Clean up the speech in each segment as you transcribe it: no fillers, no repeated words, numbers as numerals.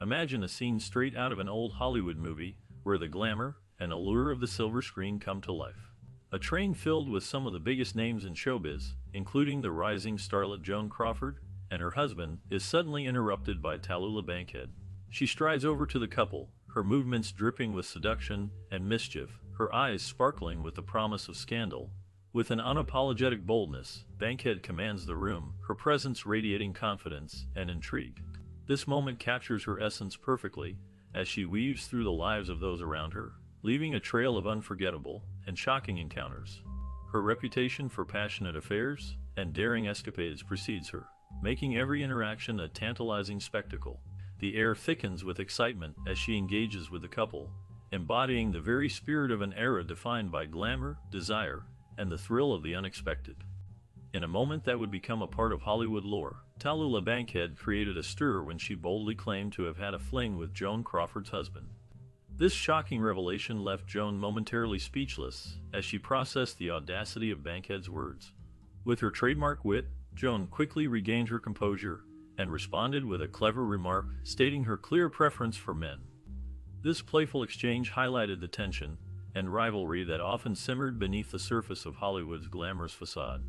Imagine a scene straight out of an old Hollywood movie where the glamour and allure of the silver screen come to life. A train filled with some of the biggest names in showbiz, including the rising starlet Joan Crawford and her husband, is suddenly interrupted by Tallulah Bankhead. She strides over to the couple, her movements dripping with seduction and mischief, her eyes sparkling with the promise of scandal. With an unapologetic boldness, Bankhead commands the room, her presence radiating confidence and intrigue. This moment captures her essence perfectly, as she weaves through the lives of those around her, leaving a trail of unforgettable and shocking encounters. Her reputation for passionate affairs and daring escapades precedes her, making every interaction a tantalizing spectacle. The air thickens with excitement as she engages with the couple, embodying the very spirit of an era defined by glamour, desire, and the thrill of the unexpected. In a moment that would become a part of Hollywood lore, Tallulah Bankhead created a stir when she boldly claimed to have had a fling with Joan Crawford's husband. This shocking revelation left Joan momentarily speechless as she processed the audacity of Bankhead's words. With her trademark wit, Joan quickly regained her composure and responded with a clever remark stating her clear preference for men. This playful exchange highlighted the tension and rivalry that often simmered beneath the surface of Hollywood's glamorous facade.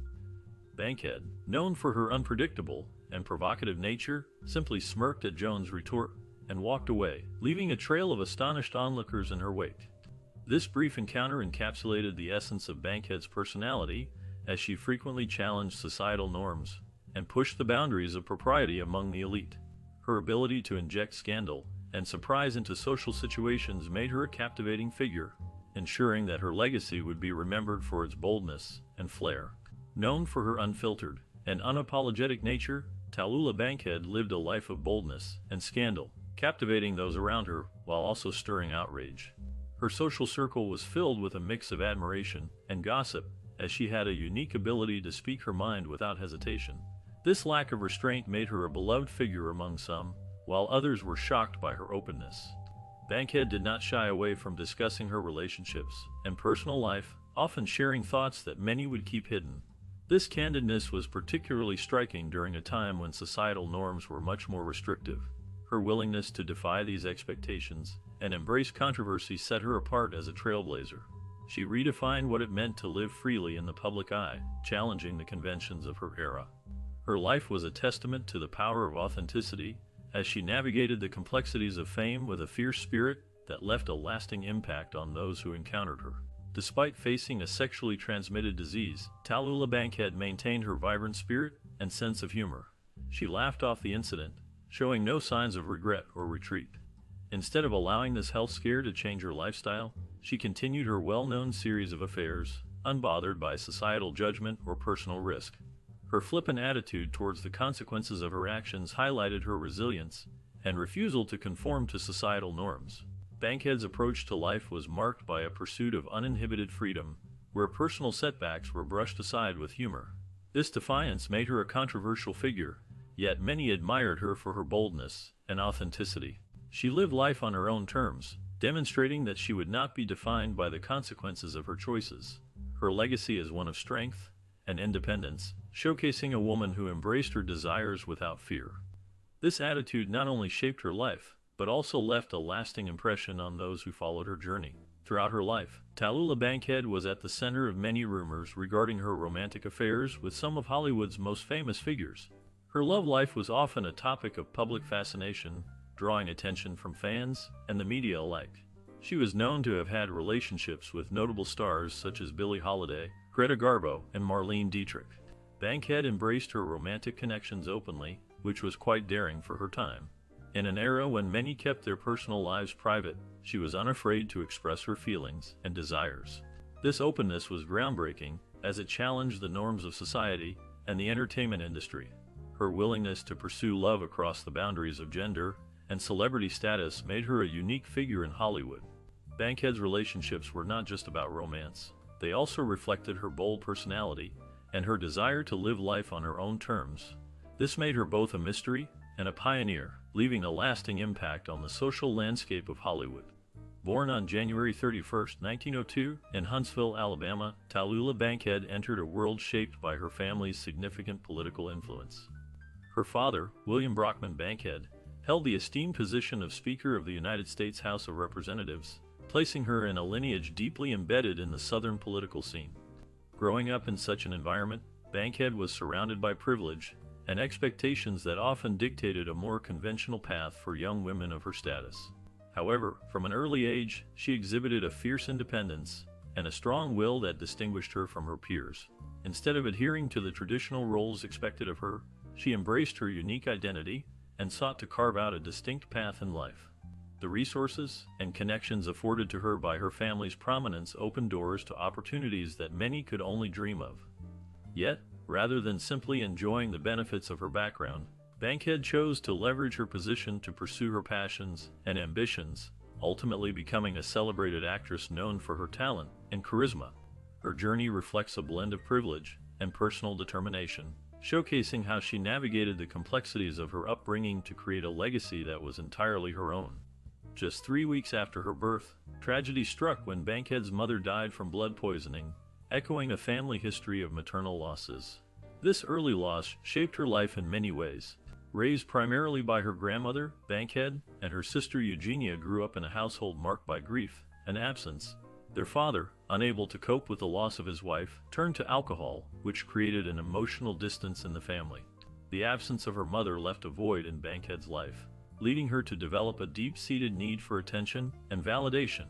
Bankhead, known for her unpredictable and provocative nature, simply smirked at Joan's retort and walked away, leaving a trail of astonished onlookers in her wake. This brief encounter encapsulated the essence of Bankhead's personality, as she frequently challenged societal norms and pushed the boundaries of propriety among the elite. Her ability to inject scandal and surprise into social situations made her a captivating figure, ensuring that her legacy would be remembered for its boldness and flair. Known for her unfiltered and unapologetic nature, Tallulah Bankhead lived a life of boldness and scandal, captivating those around her while also stirring outrage. Her social circle was filled with a mix of admiration and gossip, as she had a unique ability to speak her mind without hesitation. This lack of restraint made her a beloved figure among some, while others were shocked by her openness. Bankhead did not shy away from discussing her relationships and personal life, often sharing thoughts that many would keep hidden. This candidness was particularly striking during a time when societal norms were much more restrictive. Her willingness to defy these expectations and embrace controversy set her apart as a trailblazer. She redefined what it meant to live freely in the public eye, challenging the conventions of her era. Her life was a testament to the power of authenticity, as she navigated the complexities of fame with a fierce spirit that left a lasting impact on those who encountered her. Despite facing a sexually transmitted disease, Tallulah Bankhead maintained her vibrant spirit and sense of humor. She laughed off the incident, showing no signs of regret or retreat. Instead of allowing this health scare to change her lifestyle, she continued her well-known series of affairs, unbothered by societal judgment or personal risk. Her flippant attitude towards the consequences of her actions highlighted her resilience and refusal to conform to societal norms. Bankhead's approach to life was marked by a pursuit of uninhibited freedom, where personal setbacks were brushed aside with humor. This defiance made her a controversial figure, yet many admired her for her boldness and authenticity. She lived life on her own terms, demonstrating that she would not be defined by the consequences of her choices. Her legacy is one of strength and independence, showcasing a woman who embraced her desires without fear. This attitude not only shaped her life, but also left a lasting impression on those who followed her journey. Throughout her life, Tallulah Bankhead was at the center of many rumors regarding her romantic affairs with some of Hollywood's most famous figures. Her love life was often a topic of public fascination, drawing attention from fans and the media alike. She was known to have had relationships with notable stars such as Billie Holiday, Greta Garbo, and Marlene Dietrich. Bankhead embraced her romantic connections openly, which was quite daring for her time. In an era when many kept their personal lives private, she was unafraid to express her feelings and desires. This openness was groundbreaking, as it challenged the norms of society and the entertainment industry. Her willingness to pursue love across the boundaries of gender and celebrity status made her a unique figure in Hollywood. Bankhead's relationships were not just about romance. They also reflected her bold personality and her desire to live life on her own terms. This made her both a mystery and a pioneer, leaving a lasting impact on the social landscape of Hollywood. Born on January 31, 1902, in Huntsville, Alabama, Tallulah Bankhead entered a world shaped by her family's significant political influence. Her father, William Brockman Bankhead, held the esteemed position of Speaker of the United States House of Representatives, placing her in a lineage deeply embedded in the Southern political scene. Growing up in such an environment, Bankhead was surrounded by privilege and expectations that often dictated a more conventional path for young women of her status. However, from an early age, she exhibited a fierce independence and a strong will that distinguished her from her peers. Instead of adhering to the traditional roles expected of her, she embraced her unique identity and sought to carve out a distinct path in life. The resources and connections afforded to her by her family's prominence opened doors to opportunities that many could only dream of. Yet, rather than simply enjoying the benefits of her background, Bankhead chose to leverage her position to pursue her passions and ambitions, ultimately becoming a celebrated actress known for her talent and charisma. Her journey reflects a blend of privilege and personal determination, showcasing how she navigated the complexities of her upbringing to create a legacy that was entirely her own. Just 3 weeks after her birth, tragedy struck when Bankhead's mother died from blood poisoning, echoing a family history of maternal losses. This early loss shaped her life in many ways. Raised primarily by her grandmother, Bankhead, and her sister Eugenia grew up in a household marked by grief and absence. Their father, unable to cope with the loss of his wife, turned to alcohol, which created an emotional distance in the family. The absence of her mother left a void in Bankhead's life, leading her to develop a deep-seated need for attention and validation.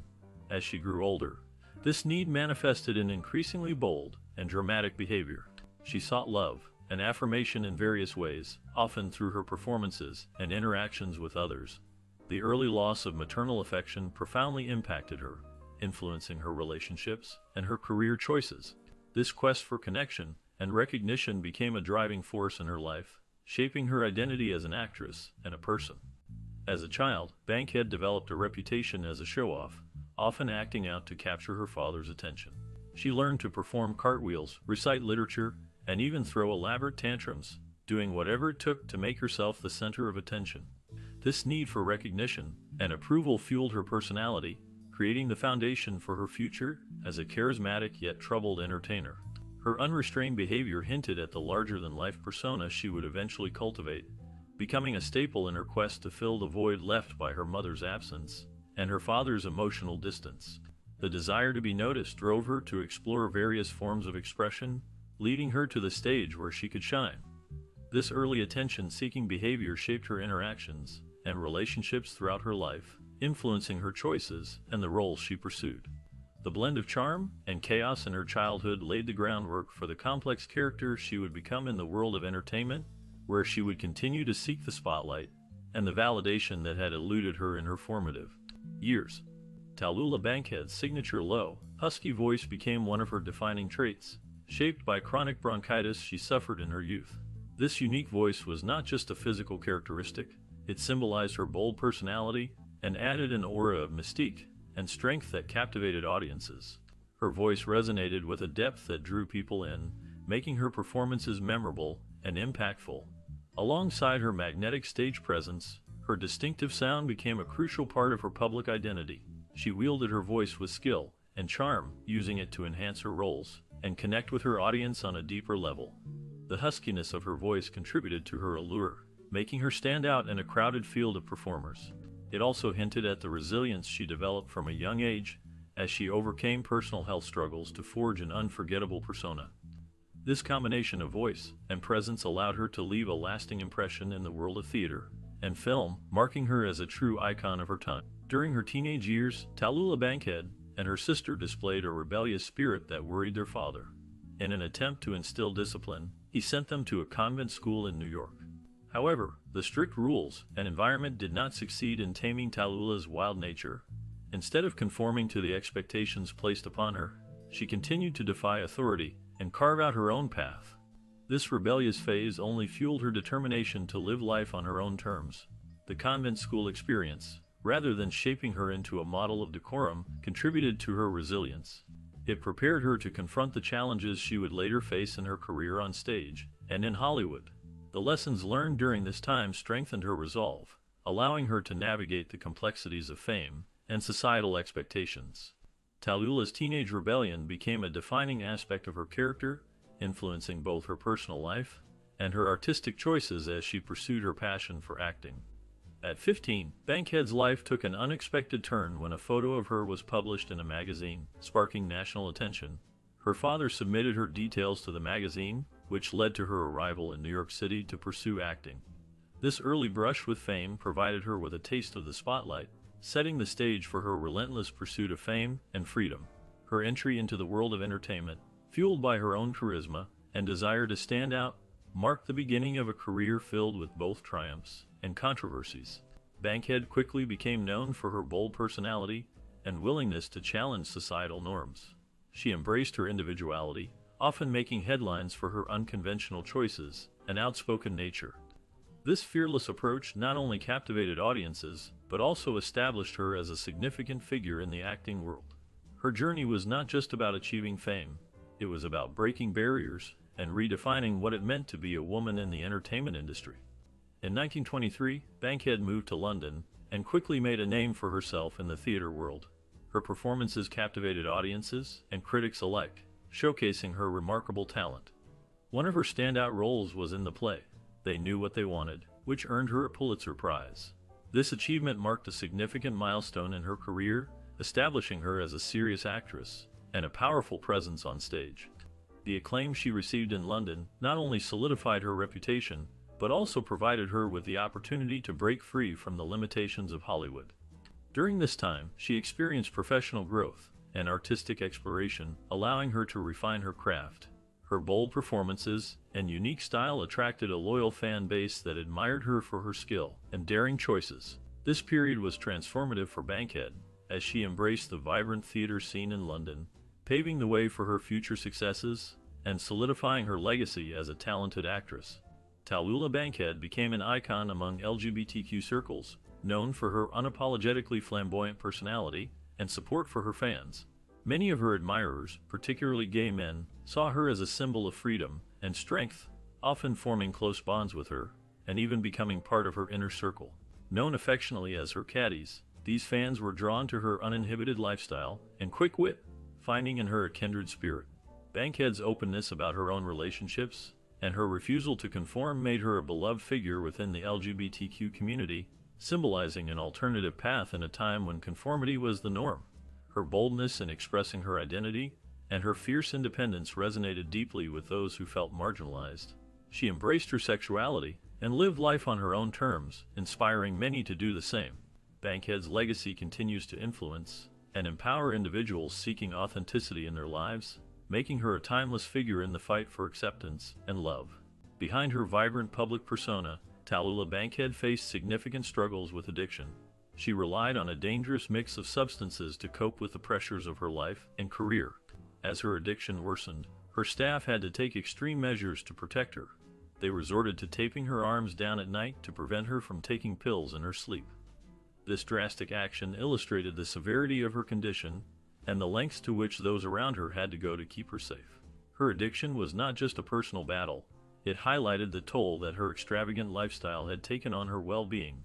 As she grew older, this need manifested in increasingly bold and dramatic behavior. She sought love and affirmation in various ways, often through her performances and interactions with others. The early loss of maternal affection profoundly impacted her, influencing her relationships and her career choices. This quest for connection and recognition became a driving force in her life, shaping her identity as an actress and a person. As a child, Bankhead developed a reputation as a show-off, often acting out to capture her father's attention. She learned to perform cartwheels, recite literature, and even throw elaborate tantrums, doing whatever it took to make herself the center of attention. This need for recognition and approval fueled her personality, creating the foundation for her future as a charismatic yet troubled entertainer. Her unrestrained behavior hinted at the larger-than-life persona she would eventually cultivate, becoming a staple in her quest to fill the void left by her mother's absence and her father's emotional distance. The desire to be noticed drove her to explore various forms of expression, leading her to the stage where she could shine. This early attention-seeking behavior shaped her interactions and relationships throughout her life, influencing her choices and the roles she pursued. The blend of charm and chaos in her childhood laid the groundwork for the complex character she would become in the world of entertainment, where she would continue to seek the spotlight and the validation that had eluded her in her formative years. Tallulah Bankhead's signature low, husky voice became one of her defining traits, shaped by chronic bronchitis she suffered in her youth. This unique voice was not just a physical characteristic, it symbolized her bold personality and added an aura of mystique and strength that captivated audiences. Her voice resonated with a depth that drew people in, making her performances memorable and impactful. Alongside her magnetic stage presence, her distinctive sound became a crucial part of her public identity. She wielded her voice with skill and charm, using it to enhance her roles and connect with her audience on a deeper level. The huskiness of her voice contributed to her allure, making her stand out in a crowded field of performers. It also hinted at the resilience she developed from a young age, as she overcame personal health struggles to forge an unforgettable persona. This combination of voice and presence allowed her to leave a lasting impression in the world of theater and film, marking her as a true icon of her time. During her teenage years, Tallulah Bankhead and her sister displayed a rebellious spirit that worried their father. In an attempt to instill discipline, he sent them to a convent school in New York. However, the strict rules and environment did not succeed in taming Tallulah's wild nature. Instead of conforming to the expectations placed upon her, she continued to defy authority and carve out her own path. This rebellious phase only fueled her determination to live life on her own terms. The convent school experience, rather than shaping her into a model of decorum, contributed to her resilience. It prepared her to confront the challenges she would later face in her career on stage and in Hollywood. The lessons learned during this time strengthened her resolve, allowing her to navigate the complexities of fame and societal expectations. Tallulah's teenage rebellion became a defining aspect of her character, influencing both her personal life and her artistic choices as she pursued her passion for acting. At 15, Bankhead's life took an unexpected turn when a photo of her was published in a magazine, sparking national attention. Her father submitted her details to the magazine, which led to her arrival in New York City to pursue acting. This early brush with fame provided her with a taste of the spotlight, setting the stage for her relentless pursuit of fame and freedom. Her entry into the world of entertainment, fueled by her own charisma and desire to stand out, marked the beginning of a career filled with both triumphs and controversies. Bankhead quickly became known for her bold personality and willingness to challenge societal norms. She embraced her individuality, often making headlines for her unconventional choices and outspoken nature. This fearless approach not only captivated audiences, but also established her as a significant figure in the acting world. Her journey was not just about achieving fame, it was about breaking barriers and redefining what it meant to be a woman in the entertainment industry. In 1923, Bankhead moved to London and quickly made a name for herself in the theater world. Her performances captivated audiences and critics alike, showcasing her remarkable talent. One of her standout roles was in the play, They Knew What They Wanted, which earned her a Pulitzer Prize. This achievement marked a significant milestone in her career, establishing her as a serious actress and a powerful presence on stage. The acclaim she received in London not only solidified her reputation, but also provided her with the opportunity to break free from the limitations of Hollywood. During this time, she experienced professional growth and artistic exploration, allowing her to refine her craft. Her bold performances and unique style attracted a loyal fan base that admired her for her skill and daring choices. This period was transformative for Bankhead, as she embraced the vibrant theater scene in London, paving the way for her future successes and solidifying her legacy as a talented actress. Tallulah Bankhead became an icon among LGBTQ circles, known for her unapologetically flamboyant personality and support for her fans. Many of her admirers, particularly gay men, saw her as a symbol of freedom and strength, often forming close bonds with her and even becoming part of her inner circle. Known affectionately as her caddies, these fans were drawn to her uninhibited lifestyle and quick wit, finding in her a kindred spirit. Bankhead's openness about her own relationships and her refusal to conform made her a beloved figure within the LGBTQ community, symbolizing an alternative path in a time when conformity was the norm. Her boldness in expressing her identity and her fierce independence resonated deeply with those who felt marginalized. She embraced her sexuality and lived life on her own terms, inspiring many to do the same. Bankhead's legacy continues to influence and empower individuals seeking authenticity in their lives, making her a timeless figure in the fight for acceptance and love. Behind her vibrant public persona, Tallulah Bankhead faced significant struggles with addiction. She relied on a dangerous mix of substances to cope with the pressures of her life and career. As her addiction worsened, her staff had to take extreme measures to protect her. They resorted to taping her arms down at night to prevent her from taking pills in her sleep. This drastic action illustrated the severity of her condition and the lengths to which those around her had to go to keep her safe. Her addiction was not just a personal battle, it highlighted the toll that her extravagant lifestyle had taken on her well-being.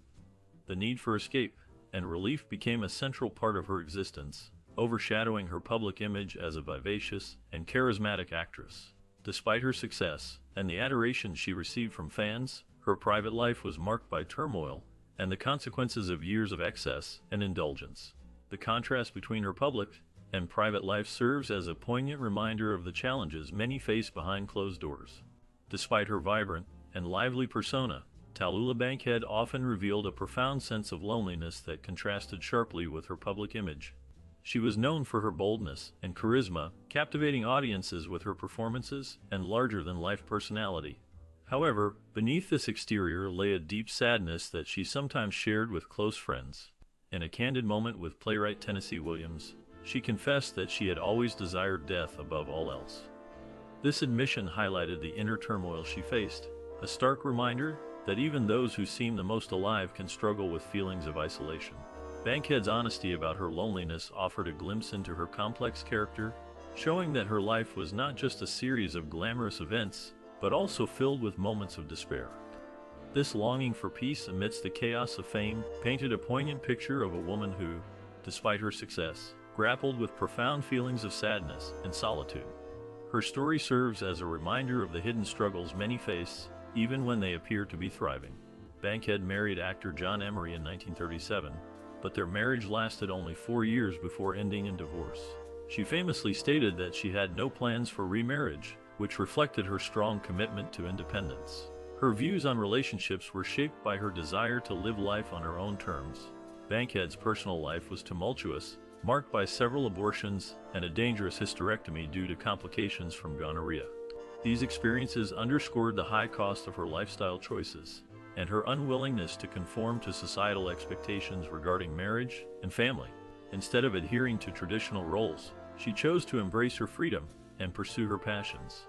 The need for escape and relief became a central part of her existence, overshadowing her public image as a vivacious and charismatic actress. Despite her success and the adoration she received from fans, her private life was marked by turmoil and the consequences of years of excess and indulgence. The contrast between her public and private life serves as a poignant reminder of the challenges many face behind closed doors. Despite her vibrant and lively persona, Tallulah Bankhead often revealed a profound sense of loneliness that contrasted sharply with her public image. She was known for her boldness and charisma, captivating audiences with her performances and larger-than-life personality. However, beneath this exterior lay a deep sadness that she sometimes shared with close friends. In a candid moment with playwright Tennessee Williams, she confessed that she had always desired death above all else. This admission highlighted the inner turmoil she faced, a stark reminder that even those who seem the most alive can struggle with feelings of isolation. Bankhead's honesty about her loneliness offered a glimpse into her complex character, showing that her life was not just a series of glamorous events, but also filled with moments of despair. This longing for peace amidst the chaos of fame painted a poignant picture of a woman who, despite her success, grappled with profound feelings of sadness and solitude. Her story serves as a reminder of the hidden struggles many face, even when they appear to be thriving. Bankhead married actor John Emery in 1937, but their marriage lasted only 4 years before ending in divorce. She famously stated that she had no plans for remarriage, which reflected her strong commitment to independence. Her views on relationships were shaped by her desire to live life on her own terms. Bankhead's personal life was tumultuous, marked by several abortions and a dangerous hysterectomy due to complications from gonorrhea. These experiences underscored the high cost of her lifestyle choices and her unwillingness to conform to societal expectations regarding marriage and family. Instead of adhering to traditional roles, she chose to embrace her freedom and pursue her passions.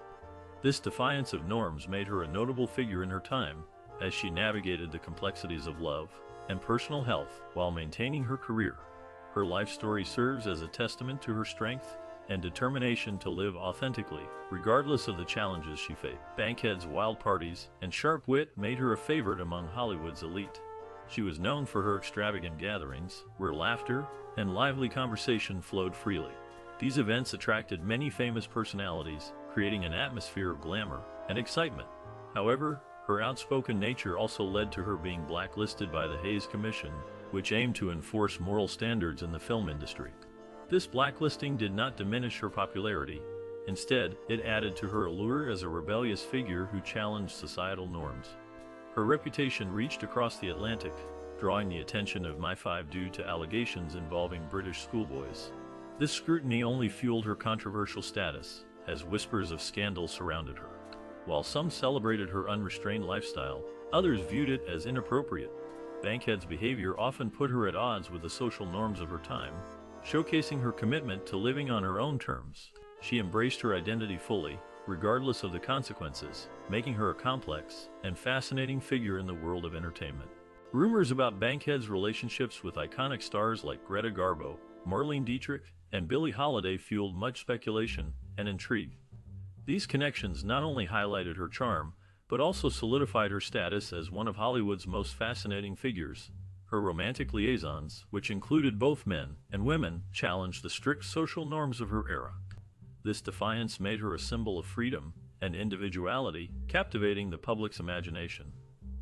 This defiance of norms made her a notable figure in her time, as she navigated the complexities of love and personal health while maintaining her career. Her life story serves as a testament to her strength and determination to live authentically, regardless of the challenges she faced. Bankhead's wild parties and sharp wit made her a favorite among Hollywood's elite. She was known for her extravagant gatherings, where laughter and lively conversation flowed freely. These events attracted many famous personalities, creating an atmosphere of glamour and excitement. However, her outspoken nature also led to her being blacklisted by the Hays Commission, which aimed to enforce moral standards in the film industry. This blacklisting did not diminish her popularity. Instead, it added to her allure as a rebellious figure who challenged societal norms. Her reputation reached across the Atlantic, drawing the attention of MI5 due to allegations involving British schoolboys. This scrutiny only fueled her controversial status, as whispers of scandal surrounded her. While some celebrated her unrestrained lifestyle, others viewed it as inappropriate. Bankhead's behavior often put her at odds with the social norms of her time, showcasing her commitment to living on her own terms. She embraced her identity fully, regardless of the consequences, making her a complex and fascinating figure in the world of entertainment. Rumors about Bankhead's relationships with iconic stars like Greta Garbo, Marlene Dietrich, and Billie Holiday fueled much speculation and intrigue. These connections not only highlighted her charm, but also solidified her status as one of Hollywood's most fascinating figures. Her romantic liaisons, which included both men and women, challenged the strict social norms of her era. This defiance made her a symbol of freedom and individuality, captivating the public's imagination.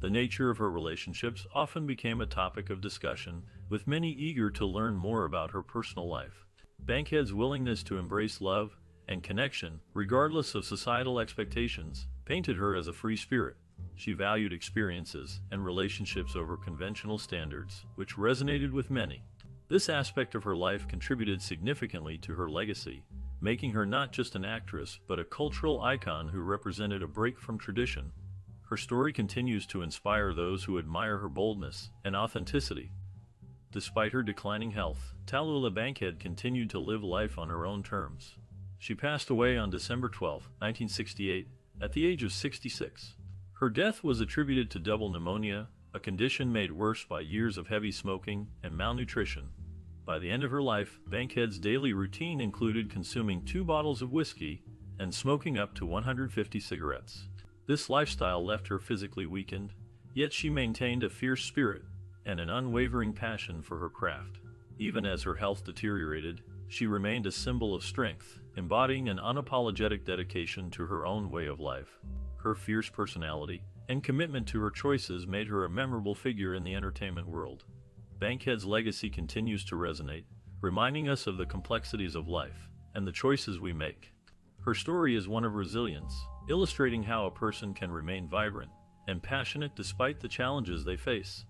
The nature of her relationships often became a topic of discussion, with many eager to learn more about her personal life. Bankhead's willingness to embrace love and connection, regardless of societal expectations, painted her as a free spirit. She valued experiences and relationships over conventional standards, which resonated with many. This aspect of her life contributed significantly to her legacy, making her not just an actress but a cultural icon who represented a break from tradition. Her story continues to inspire those who admire her boldness and authenticity. Despite her declining health, Tallulah Bankhead continued to live life on her own terms. She passed away on December 12, 1968, at the age of 66. Her death was attributed to double pneumonia, a condition made worse by years of heavy smoking and malnutrition. By the end of her life, Bankhead's daily routine included consuming 2 bottles of whiskey and smoking up to 150 cigarettes. This lifestyle left her physically weakened, yet she maintained a fierce spirit and an unwavering passion for her craft. Even as her health deteriorated, she remained a symbol of strength, embodying an unapologetic dedication to her own way of life. Her fierce personality and commitment to her choices made her a memorable figure in the entertainment world. Bankhead's legacy continues to resonate, reminding us of the complexities of life and the choices we make. Her story is one of resilience, illustrating how a person can remain vibrant and passionate despite the challenges they face.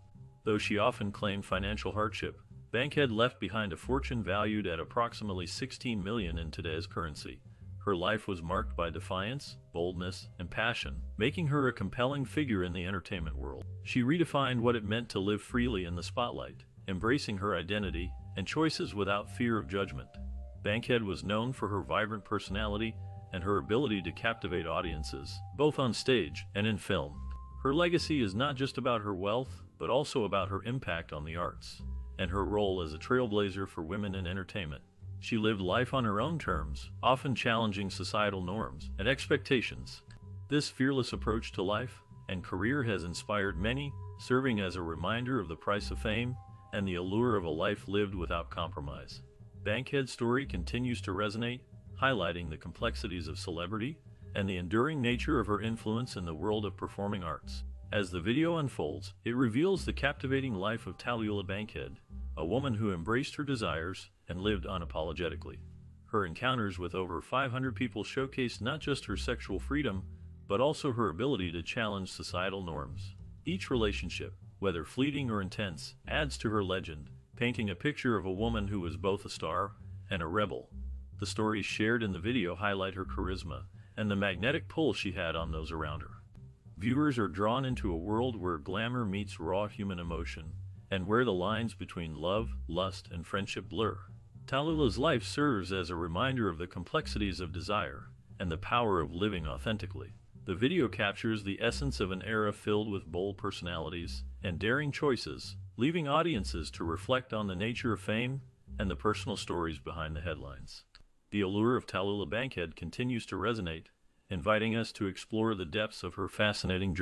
Though she often claimed financial hardship, Bankhead left behind a fortune valued at approximately $16 million in today's currency. Her life was marked by defiance, boldness, and passion, making her a compelling figure in the entertainment world. She redefined what it meant to live freely in the spotlight, embracing her identity and choices without fear of judgment. Bankhead was known for her vibrant personality and her ability to captivate audiences, both on stage and in film. Her legacy is not just about her wealth, but also about her impact on the arts and her role as a trailblazer for women in entertainment. She lived life on her own terms, often challenging societal norms and expectations. This fearless approach to life and career has inspired many, serving as a reminder of the price of fame and the allure of a life lived without compromise. Bankhead's story continues to resonate, highlighting the complexities of celebrity and the enduring nature of her influence in the world of performing arts. As the video unfolds, it reveals the captivating life of Tallulah Bankhead, a woman who embraced her desires and lived unapologetically. Her encounters with over 500 people showcased not just her sexual freedom, but also her ability to challenge societal norms. Each relationship, whether fleeting or intense, adds to her legend, painting a picture of a woman who was both a star and a rebel. The stories shared in the video highlight her charisma and the magnetic pull she had on those around her. Viewers are drawn into a world where glamour meets raw human emotion, and where the lines between love, lust, and friendship blur. Tallulah's life serves as a reminder of the complexities of desire and the power of living authentically. The video captures the essence of an era filled with bold personalities and daring choices, leaving audiences to reflect on the nature of fame and the personal stories behind the headlines. The allure of Tallulah Bankhead continues to resonate, inviting us to explore the depths of her fascinating journey.